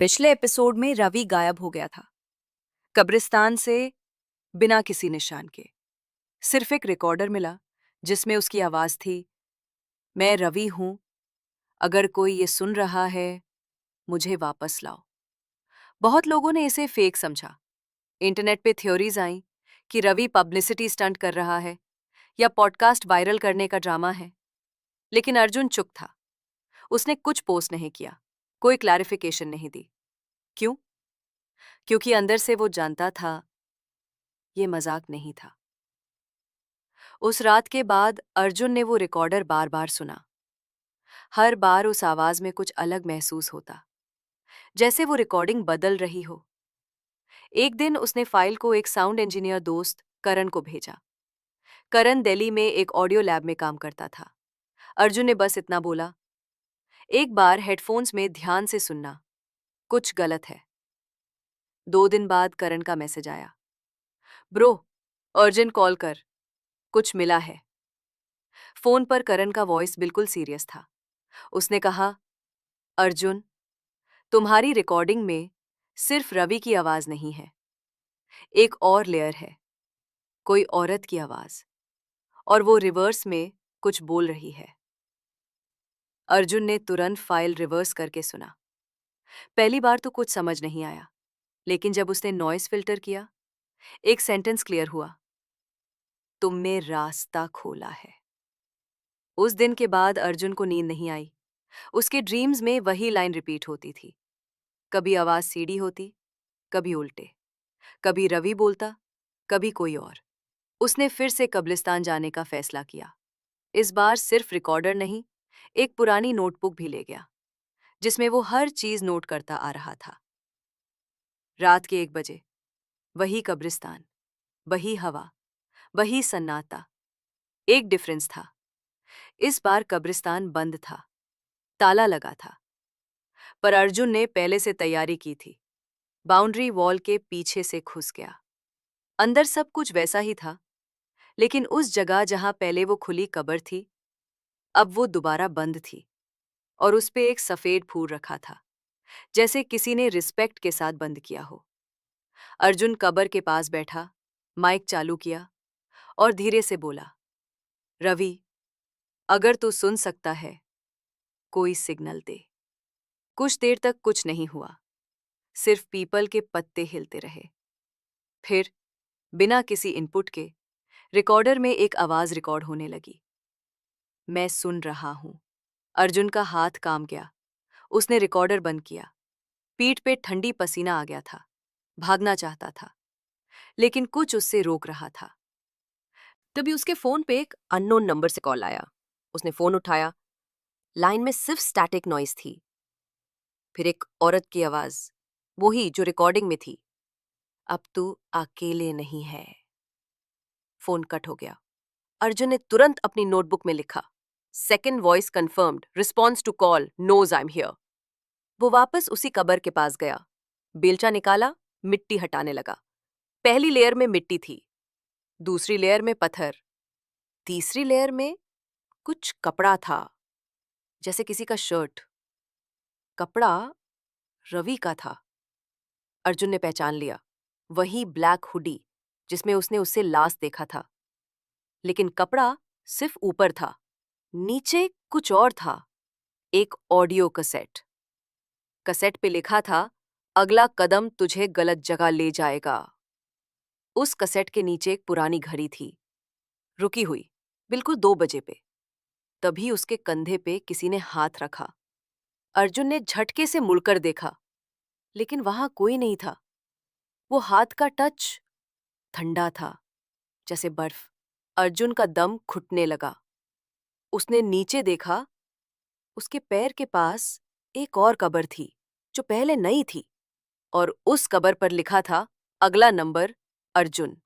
पिछले एपिसोड में रवि गायब हो गया था, कब्रिस्तान से, बिना किसी निशान के। सिर्फ एक रिकॉर्डर मिला जिसमें उसकी आवाज थी, मैं रवि हूं, अगर कोई ये सुन रहा है, मुझे वापस लाओ। बहुत लोगों ने इसे फेक समझा। इंटरनेट पे थ्योरीज आई कि रवि पब्लिसिटी स्टंट कर रहा है या पॉडकास्ट वायरल करने का ड्रामा है। लेकिन अर्जुन चुप था। उसने कुछ पोस्ट नहीं किया, कोई क्लैरिफिकेशन नहीं दी। क्यों? क्योंकि अंदर से वो जानता था ये मजाक नहीं था। उस रात के बाद अर्जुन ने वो रिकॉर्डर बार बार सुना। हर बार उस आवाज में कुछ अलग महसूस होता, जैसे वो रिकॉर्डिंग बदल रही हो। एक दिन उसने फाइल को एक साउंड इंजीनियर दोस्त करण को भेजा। करण दिल्ली में एक ऑडियो लैब में काम करता था। अर्जुन ने बस इतना बोला, एक बार हेडफोन्स में ध्यान से सुनना, कुछ गलत है। 2 दिन बाद करण का मैसेज आया, ब्रो, अर्जेंट कॉल कर, कुछ मिला है। फोन पर करण का वॉइस बिल्कुल सीरियस था। उसने कहा, अर्जुन, तुम्हारी रिकॉर्डिंग में सिर्फ रवि की आवाज नहीं है, एक और लेयर है, कोई औरत की आवाज, और वो रिवर्स में कुछ बोल रही है। अर्जुन ने तुरंत फाइल रिवर्स करके सुना। पहली बार तो कुछ समझ नहीं आया, लेकिन जब उसने नॉइस फिल्टर किया, एक सेंटेंस क्लियर हुआ, तुमने रास्ता खोला है। उस दिन के बाद अर्जुन को नींद नहीं आई। उसके ड्रीम्स में वही लाइन रिपीट होती थी। कभी आवाज सीधी होती, कभी उल्टे, कभी रवि बोलता, कभी कोई और। उसने फिर से कब्रिस्तान जाने का फैसला किया। इस बार सिर्फ रिकॉर्डर नहीं, एक पुरानी नोटबुक भी ले गया, जिसमें वो हर चीज नोट करता आ रहा था। रात के 1 बजे, वही कब्रिस्तान, वही हवा, वही सन्नाटा। एक डिफरेंस था, इस बार कब्रिस्तान बंद था, ताला लगा था। पर अर्जुन ने पहले से तैयारी की थी। बाउंड्री वॉल के पीछे से घुस गया। अंदर सब कुछ वैसा ही था, लेकिन उस जगह जहां पहले वो खुली कब्र थी, अब वो दोबारा बंद थी, और उस पे एक सफेद फूल रखा था, जैसे किसी ने रिस्पेक्ट के साथ बंद किया हो। अर्जुन कब्र के पास बैठा, माइक चालू किया और धीरे से बोला, रवि, अगर तू सुन सकता है, कोई सिग्नल दे। कुछ देर तक कुछ नहीं हुआ, सिर्फ पीपल के पत्ते हिलते रहे। फिर, बिना किसी इनपुट के, रिकॉर्डर में एक आवाज रिकॉर्ड होने लगी, मैं सुन रहा हूं। अर्जुन का हाथ कांप गया। उसने रिकॉर्डर बंद किया। पीठ पे ठंडी पसीना आ गया था। भागना चाहता था, लेकिन कुछ उससे रोक रहा था। तभी उसके फोन पे एक अननोन नंबर से कॉल आया। उसने फोन उठाया। लाइन में सिर्फ स्टैटिक नॉइस थी। फिर एक औरत की आवाज, वही जो रिकॉर्डिंग में थी, अब तू अकेले नहीं है। फोन कट हो गया। अर्जुन ने तुरंत अपनी नोटबुक में लिखा, second voice confirmed, response to call, knows I am here. वो वापस उसी कबर के पास गया। बेलचा निकाला, मिट्टी हटाने लगा। पहली लेयर में मिट्टी थी, दूसरी लेयर में पत्थर, तीसरी लेयर में कुछ कपड़ा था, जैसे किसी का शर्ट। कपड़ा रवि का था। अर्जुन ने पहचान लिया, वही ब्लैक हुडी जिसमें उसने उससे लास्ट देखा था। लेकिन कपड़ा सिर्फ ऊपर था, नीचे कुछ और था, एक ऑडियो कैसेट। कैसेट पे लिखा था, अगला कदम तुझे गलत जगह ले जाएगा। उस कैसेट के नीचे एक पुरानी घड़ी थी, रुकी हुई, बिल्कुल 2 बजे पे। तभी उसके कंधे पे किसी ने हाथ रखा। अर्जुन ने झटके से मुड़कर देखा, लेकिन वहां कोई नहीं था। वो हाथ का टच ठंडा था, जैसे बर्फ। अर्जुन का दम घुटने लगा। उसने नीचे देखा, उसके पैर के पास एक और कब्र थी, जो पहले नई थी, और उस कब्र पर लिखा था, अगला नंबर अर्जुन।